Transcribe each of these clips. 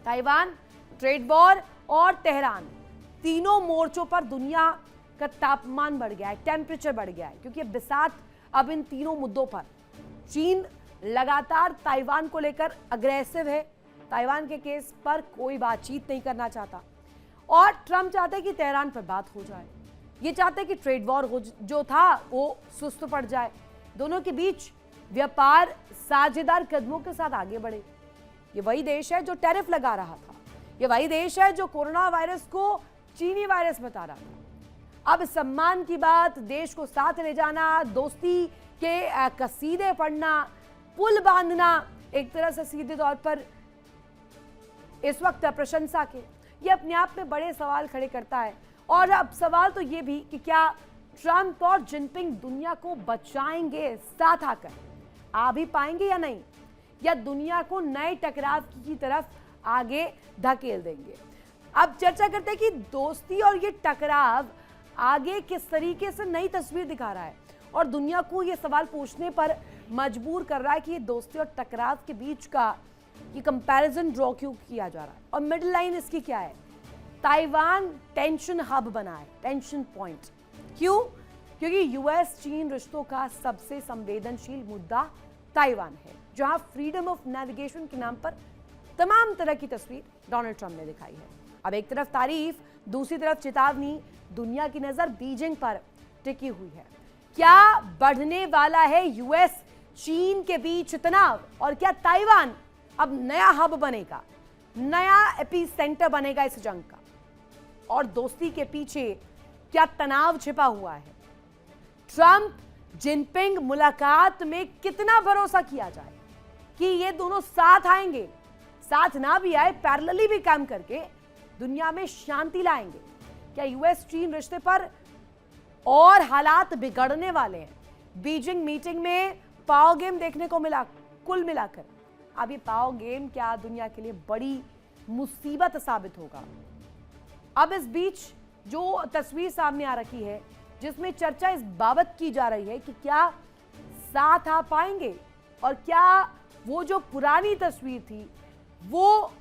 Taiwan, trade war और Tehran, तीनों मोर्चों पर दुनिया का तापमान बढ़ गया है, टेम्परेचर बढ़ गया है, क्योंकि बिसात अब इन तीनों मुद्दों पर। चीन लगातार ताइवान को लेकर अग्रेसिव है, ताइवान के केस पर कोई बातचीत नहीं करना चाहता, और ट्रंप चाहते हैं कि तेहरान पर बात हो जाए। ये चाहते हैं कि ट्रेड वॉर जो था वो सुस्त पड़ जाए, दोनों के बीच व्यापार साझेदार कदमों के साथ आगे बढ़े। ये वही देश है जो टैरिफ लगा रहा था, ये वही देश है जो कोरोना वायरस को चीनी वायरस बता रहा था। अब सम्मान की बात, देश को साथ ले जाना, दोस्ती के कसीदे पढ़ना, पुल बांधना, एक तरह से सीधे तौर पर इस वक्त प्रशंसा के, ये अपने आप में बड़े सवाल खड़े करता है। और अब सवाल तो ये भी कि क्या ट्रंप और जिनपिंग दुनिया को बचाएंगे, साथ आकर आ भी पाएंगे या नहीं, या दुनिया को नए टकराव की तरफ आगे धकेल देंगे। अब चर्चा करते हैं कि दोस्ती और ये टकराव आगे किस तरीके से नई तस्वीर दिखा रहा है, और दुनिया को ये सवाल पूछने पर मजबूर कर रहा है कि ये दोस्ती और टकराव के बीच का ये कंपैरिजन ड्रॉ क्यों किया जा रहा है। और मिडिल लाइन इसकी क्या है? ताइवान टेंशन हब बना है, टेंशन पॉइंट। क्यों? क्योंकि यूएस चीन रिश्तों का सबसे संवेदनशील मुद्दा ताइवान है, जहां फ्रीडम ऑफ नेविगेशन के नाम पर तमाम तरह की तस्वीर डोनाल्ड ट्रंप ने दिखाई है। अब एक तरफ तारीफ, दूसरी तरफ चेतावनी, दुनिया की नजर बीजिंग पर टिकी हुई है। क्या बढ़ने वाला है यूएस चीन के बीच तनाव, और क्या ताइवान अब नया हब बनेगा, नया एपीसेंटर बनेगा इस जंग का? और दोस्ती के पीछे क्या तनाव छिपा हुआ है? ट्रंप जिनपिंग मुलाकात में कितना भरोसा किया जाए कि ये दोनों साथ आएंगे, साथ ना भी आए पैरेलली भी काम करके दुनिया में शांति लाएंगे? क्या यूएस चीन रिश्ते पर और हालात बिगड़ने वाले हैं? बीजिंग मीटिंग में पाओ गेम देखने को मिला। कुल मिलाकर अब ये पाओ गेम क्या दुनिया के लिए बड़ी मुसीबत साबित होगा। अब इस बीच जो तस्वीर सामने आ रखी है, जिसमें चर्चा इस बाबत की जा रही है कि क्या साथ आ पाएंगे, और क्या वो जो पुरानी तस्वीर थी, वो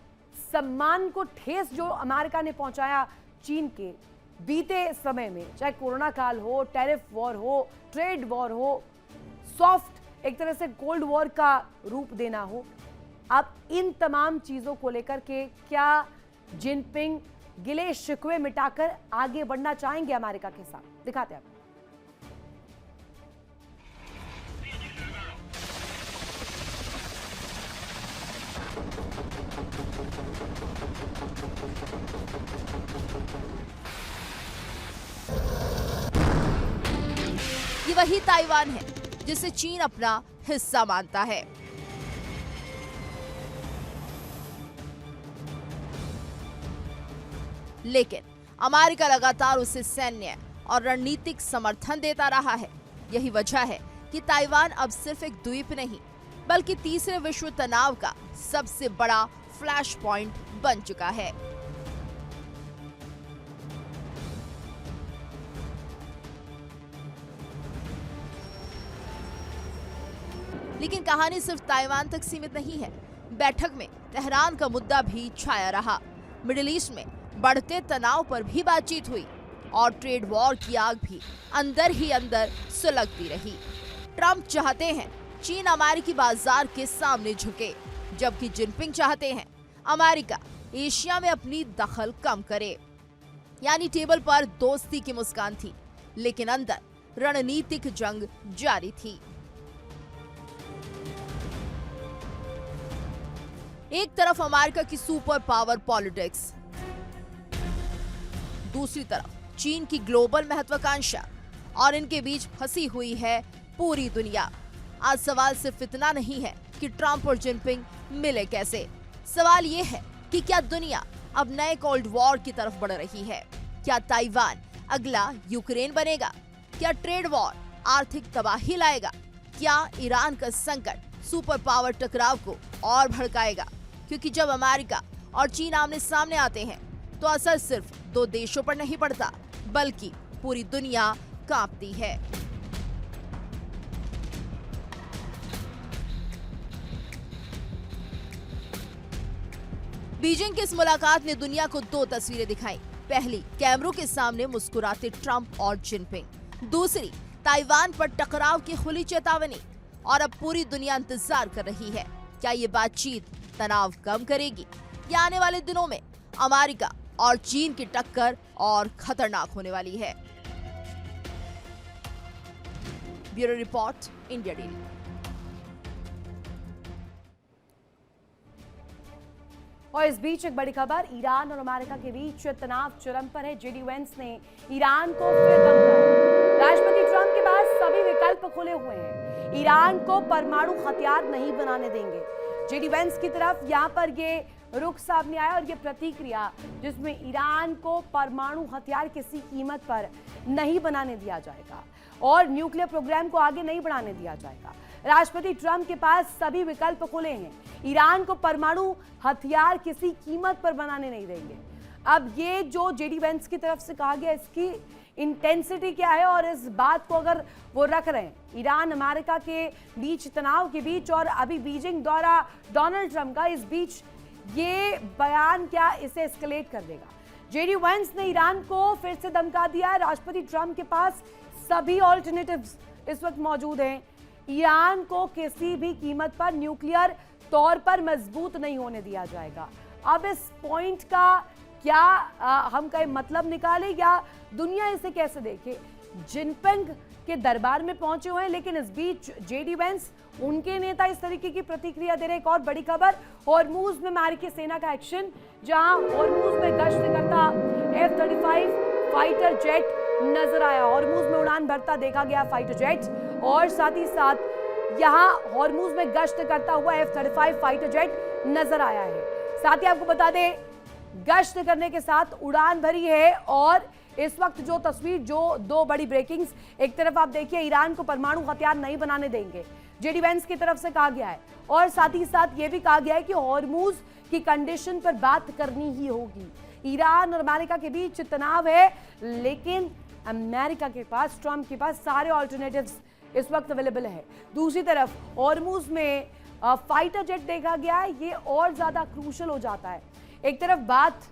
सम्मान को ठेस जो अमेरिका ने पहुंचाया चीन के बीते समय में, चाहे कोरोना काल हो, टैरिफ वॉर हो, ट्रेड वॉर हो, सॉफ्ट एक तरह से कोल्ड वॉर का रूप देना हो, अब इन तमाम चीजों को लेकर के क्या जिनपिंग गिले शिकवे मिटाकर आगे बढ़ना चाहेंगे अमेरिका के साथ? दिखाते हैं आपको। ये वही ताइवान है जिसे चीन अपना हिस्सा मानता है। लेकिन अमेरिका लगातार उसे सैन्य और रणनीतिक समर्थन देता रहा है। यही वजह है कि ताइवान अब सिर्फ एक द्वीप नहीं, बल्कि तीसरे विश्व तनाव का सबसे बड़ा फ्लैश पॉइंट बन चुका है। लेकिन कहानी सिर्फ ताइवान तक सीमित नहीं है। बैठक में तेहरान का मुद्दा भी छाया रहा। मिडिल ईस्ट में बढ़ते तनाव पर भी बातचीत हुई, और ट्रेड वॉर की आग भी अंदर ही अंदर सुलगती रही। ट्रंप चाहते हैं चीन अमेरिकी बाजार के सामने झुके, जबकि जिनपिंग चाहते हैं अमेरिका एशिया में अपनी दखल कम करे। यानी टेबल पर दोस्ती की मुस्कान थी, लेकिन अंदर रणनीतिक जंग जारी थी। एक तरफ अमेरिका की सुपर पावर पॉलिटिक्स, दूसरी तरफ चीन की ग्लोबल महत्वाकांक्षा, और इनके बीच फंसी हुई है पूरी दुनिया। आज सवाल सिर्फ इतना नहीं है कि ट्रंप और जिनपिंग मिले कैसे। सवाल ये है कि क्या दुनिया अब नए कोल्ड वॉर की तरफ बढ़ रही है? क्या ताइवान अगला यूक्रेन बनेगा? क्या ट्रेड वॉर आर्थिक तबाही लाएगा? क्या ईरान का संकट सुपर पावर टकराव को और भड़काएगा? क्योंकि जब अमेरिका और चीन आमने सामने आते हैं तो असर सिर्फ दो देशों पर नहीं पड़ता, बल्कि पूरी दुनिया कांपती है। बीजिंग की इस मुलाकात ने दुनिया को दो तस्वीरें दिखाई। पहली, कैमरों के सामने मुस्कुराते ट्रंप और जिनपिंग। दूसरी, ताइवान पर टकराव की खुली चेतावनी। और अब पूरी दुनिया इंतजार कर रही है, क्या ये बातचीत तनाव कम करेगी या आने वाले दिनों में अमेरिका और चीन की टक्कर और खतरनाक होने वाली है। Bureau report, India daily. और इस बीच एक बड़ी खबर, ईरान और अमेरिका के बीच तनाव चरम पर है। जेडी वेंस ने ईरान को फिर धमकाया। राष्ट्रपति ट्रंप के पास सभी विकल्प खुले हुए हैं, ईरान को परमाणु हथियार नहीं बनाने देंगे। जेडी वेंस की तरफ यहां पर ये रुख सामने आया और ये प्रतिक्रिया जिसमें ईरान को परमाणु हथियार किसी कीमत पर नहीं बनाने दिया जाएगा और न्यूक्लियर प्रोग्राम को आगे नहीं बढ़ाने दिया जाएगा। राष्ट्रपति ट्रंप के पास सभी विकल्प खुले हैं, ईरान को परमाणु हथियार किसी कीमत पर बनाने नहीं देंगे। अब ये जो जेडी वेंस की तरफ से कहा गया, इसकी इंटेंसिटी क्या है और इस बात को अगर वो रख रहे हैं ईरान अमेरिका के बीच तनाव के बीच और अभी बीजिंग दौरा डोनाल्ड ट्रंप का, इस बीच ये बयान क्या इसे एस्केलेट कर देगा। जेडी वेंस ने ईरान को फिर से धमका दिया है। राष्ट्रपति ट्रंप के पास सभी ऑल्टरनेटिव्स इस वक्त मौजूद हैं, ईरान को किसी भी कीमत पर न्यूक्लियर तौर पर मजबूत नहीं होने दिया जाएगा। अब इस पॉइंट का क्या हम कहीं मतलब निकाले या दुनिया इसे कैसे देखे? जिनपिंग के दरबार में पहुंचे हुए हैं, लेकिन इस बीच जेडी वेंस, उनके नेता इस तरीके की प्रतिक्रिया दे रहे। एक और बड़ी खबर, हॉर्मुज में अमेरिकी सेना का एक्शन, जहां हॉर्मुज में गश्त करता F-35 फाइटर जेट नजर आया। हॉर्मुज में उड़ान भरता देखा गया फाइटर जेट और साथ ही साथ यहां हॉर्मुज में गश्त करता हुआ F-35 फाइटर जेट नजर आया है। साथ ही आपको बता दें, गश्त करने के साथ उड़ान भरी है और इस वक्त जो तस्वीर, जो दो बड़ी ब्रेकिंग्स, एक तरफ आप देखिए ईरान को परमाणु हथियार नहीं बनाने देंगे, जेडी वेंस की तरफ से कहा गया है, और साथ ही साथ ये भी कहा गया है कि हॉर्मुज की कंडीशन पर बात करनी ही होगी। ईरान और अमेरिका के बीच तनाव है, लेकिन अमेरिका के पास, ट्रंप के पास सारे ऑल्टरनेटिव्स इस वक्त अवेलेबल है। दूसरी तरफ हॉर्मुज में फाइटर जेट देखा गया है, ये और ज्यादा क्रूशल हो जाता है। एक तरफ बात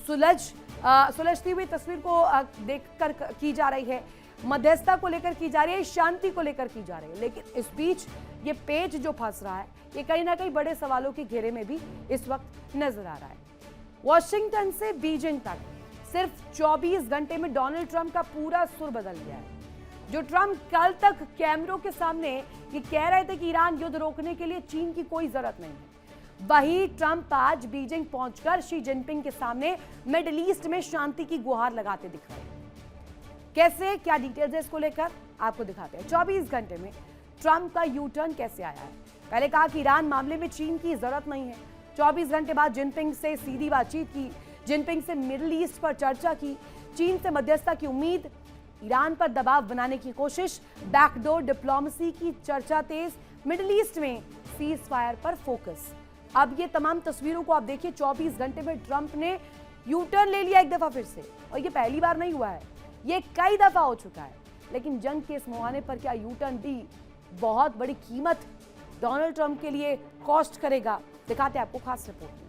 सुलझती हुई तस्वीर को देखकर की जा रही है, मध्यस्थता को लेकर की जा रही है, शांति को लेकर की जा रही है, लेकिन इस बीच ये पेच जो फंस रहा है, ये कहीं ना कहीं बड़े सवालों के घेरे में भी इस वक्त नजर आ रहा है। वॉशिंगटन से बीजिंग तक सिर्फ 24 घंटे में डोनाल्ड ट्रंप का पूरा सुर बदल गया है। जो ट्रंप कल तक कैमरों के सामने ये कह रहे थे कि ईरान युद्ध रोकने के लिए चीन की कोई जरूरत नहीं है, वही ट्रंप आज बीजिंग पहुंचकर शी जिनपिंग के सामने मिडिल ईस्ट में शांति की गुहार लगाते दिख रहे हैं। कैसे, क्या डिटेल्स है इसको लेकर आपको दिखाते हैं। 24 घंटे में ट्रंप का यू टर्न कैसे आया है? पहले कहा कि ईरान मामले में चीन की जरूरत नहीं है, 24 घंटे बाद जिनपिंग से सीधी बातचीत की, जिनपिंग से मिडिल ईस्ट पर चर्चा की, चीन से मध्यस्थता की उम्मीद, ईरान पर दबाव बनाने की कोशिश, बैकडोर डिप्लोमेसी की चर्चा तेज, मिडिल ईस्ट में सीज फायर पर फोकस। अब ये तमाम तस्वीरों को आप देखिए, 24 घंटे में ट्रंप ने यू टर्न ले लिया एक दफा फिर से, और ये पहली बार नहीं हुआ है, ये कई दफा हो चुका है। लेकिन जंग के इस मुहाने पर क्या यू टर्न भी बहुत बड़ी कीमत डोनाल्ड ट्रंप के लिए कॉस्ट करेगा? दिखाते हैं आपको खास रिपोर्ट में।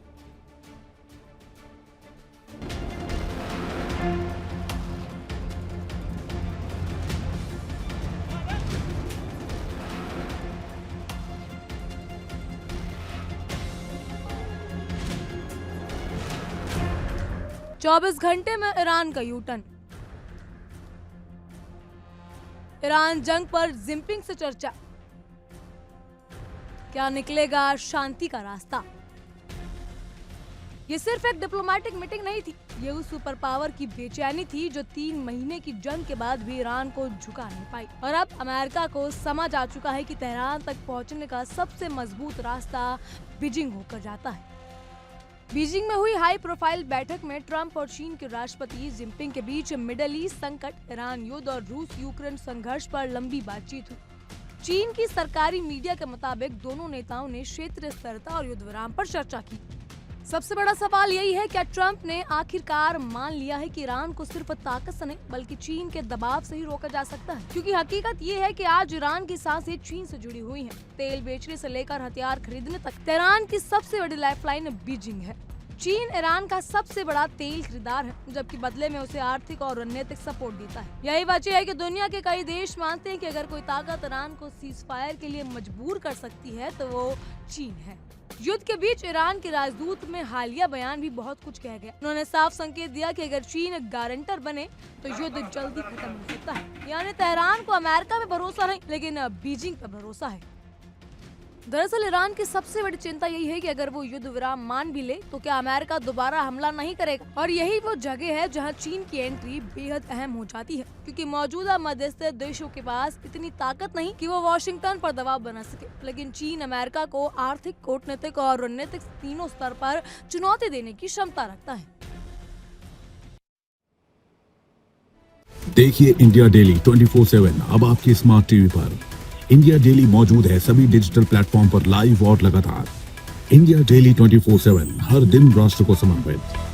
चौबीस घंटे में ईरान का यू टर्न, ईरान जंग पर जिनपिंग से चर्चा, क्या निकलेगा शांति का रास्ता? ये सिर्फ एक डिप्लोमेटिक मीटिंग नहीं थी, ये उस सुपर पावर की बेचैनी थी जो 3 महीने की जंग के बाद भी ईरान को झुका नहीं पाई। और अब अमेरिका को समझ आ चुका है कि तेहरान तक पहुंचने का सबसे मजबूत रास्ता बीजिंग होकर जाता है। बीजिंग में हुई हाई प्रोफाइल बैठक में ट्रंप और चीन के राष्ट्रपति जिनपिंग के बीच मिडिल ईस्ट संकट, ईरान युद्ध और रूस यूक्रेन संघर्ष पर लंबी बातचीत हुई। चीन की सरकारी मीडिया के मुताबिक दोनों नेताओं ने क्षेत्रीय स्थिरता और युद्ध विराम पर चर्चा की। सबसे बड़ा सवाल यही है, क्या ट्रंप ने आखिरकार मान लिया है कि ईरान को सिर्फ ताकत से नहीं बल्कि चीन के दबाव से ही रोका जा सकता है? क्योंकि हकीकत ये है कि आज ईरान की सांसें चीन से जुड़ी हुई हैं। तेल बेचने से लेकर हथियार खरीदने तक तेहरान की सबसे बड़ी लाइफलाइन बीजिंग है। चीन ईरान का सबसे बड़ा तेल खरीदार है, जबकि बदले में उसे आर्थिक और रणनीतिक सपोर्ट देता है। यही वजह है कि दुनिया के कई देश मानते हैं कि अगर कोई ताकत ईरान को सीज फायर के लिए मजबूर कर सकती है तो वो चीन है। युद्ध के बीच ईरान के राजदूत में हालिया बयान भी बहुत कुछ कह गया। उन्होंने साफ संकेत दिया कि अगर चीन गारंटर बने तो युद्ध जल्दी खत्म हो सकता है। यानी तेहरान को अमेरिका पे भरोसा नहीं, लेकिन बीजिंग पे भरोसा है। दरअसल ईरान की सबसे बड़ी चिंता यही है कि अगर वो युद्ध विराम मान भी ले तो क्या अमेरिका दोबारा हमला नहीं करेगा। और यही वो जगह है जहां चीन की एंट्री बेहद अहम हो जाती है, क्योंकि मौजूदा मध्यस्थ देशों के पास इतनी ताकत नहीं कि वो वॉशिंगटन पर दबाव बना सके। लेकिन चीन अमेरिका को आर्थिक, कूटनीतिक और रणनीतिक तीनों स्तर पर चुनौती देने की क्षमता रखता है। देखिए इंडिया डेली 24/7 अब आपकी स्मार्ट टीवी पर। इंडिया डेली मौजूद है सभी डिजिटल प्लेटफॉर्म पर लाइव और लगातार। इंडिया डेली 24/7 हर दिन राष्ट्र को समर्पित।